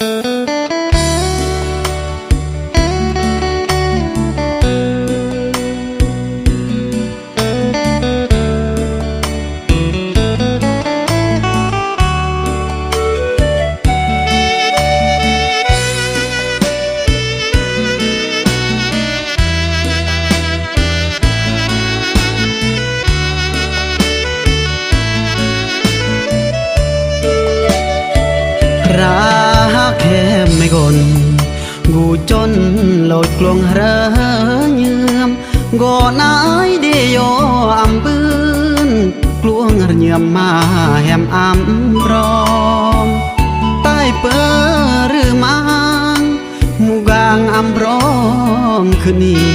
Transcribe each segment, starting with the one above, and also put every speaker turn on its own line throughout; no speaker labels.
รักแค่ไม่กนกูจนโลดกลวงเรเยือมก่อนนายเดียอำปืนกลวงเยือมมาแหมอำรอมใต้เปิหรือมังมูกางอำรอมคืนนี้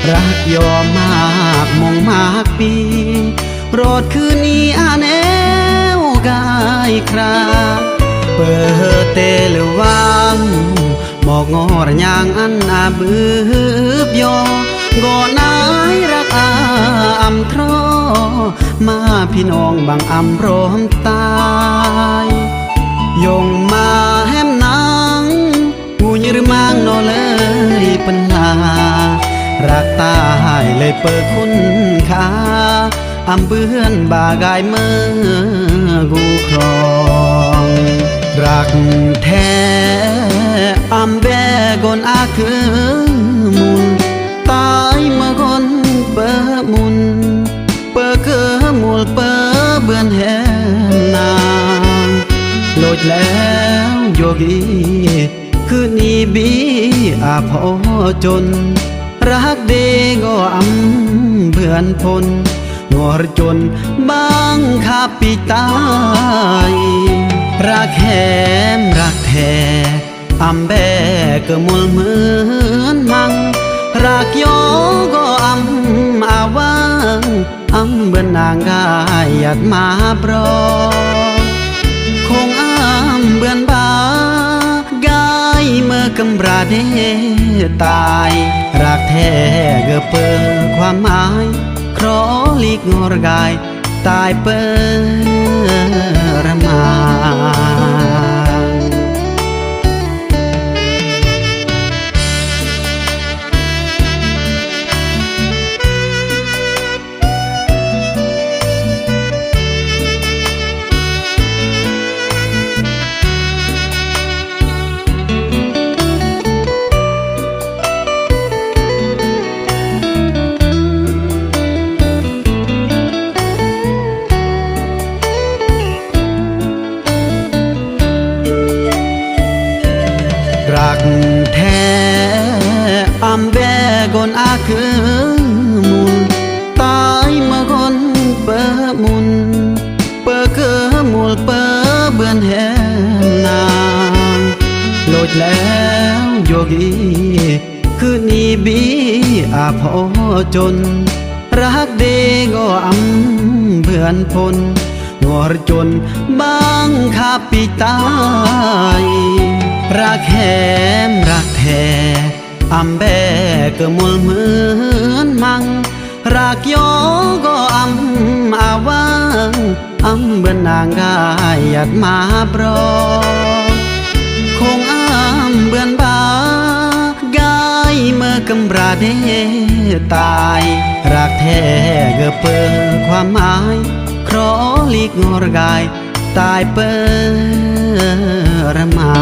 รักยอมมากมองมากปีโรดคืนนี้อาแนวกายคราเปิดเตลวังบอกงอระยางอันอาบืบยอก่อนนายรักอำทรอมาพี่น้องบางอำรอมตายยงมาแหมนางกูยืรมังนอเลยปัญหารักตายเลยเปิดคุณค่าอำเบือนบากายเมื่อกูครองรักแท้อำแบกนอาคือมุนตายเมื่อคนเปิดมุนเปิดคือมุลเปิดเบือนแหนางโลดแล้วโยกีคืนนี้บีอาพอจนรักเดก็อำเบือนพลงอรจนบางขับปีตายรักแหมรักแท้อำแบก็มุลเหมือนมังรักโยก็อำอาวังอำเบือนนางกายหยัดมาปรอคงอำเบือนบากายเมื่อกำราเดตายรักแท้ก็เปิดความหมายครอลีกงอรกายตายเปิดระมารักแท้อำแบกนอาคือมุนตายเมื่อคนเปิดมุนเปิดคือมุลเปิดเบือนแหนางโลดแล้วโยกีคืนนี้บีอาพอจนรักเดก็อำเบือนพลงอรจนบางขับปีตายรักแหมรักแท้อำแบก็มุลเหมือนมังรักโยก็อำอาวังอำเบือนนางกายหยัดมาปรอคงอำเบือนบากายเมื่อกำราเดตายรักแท้ก็เปิดความหมายครอลีกงอรกายตายเปิดระมา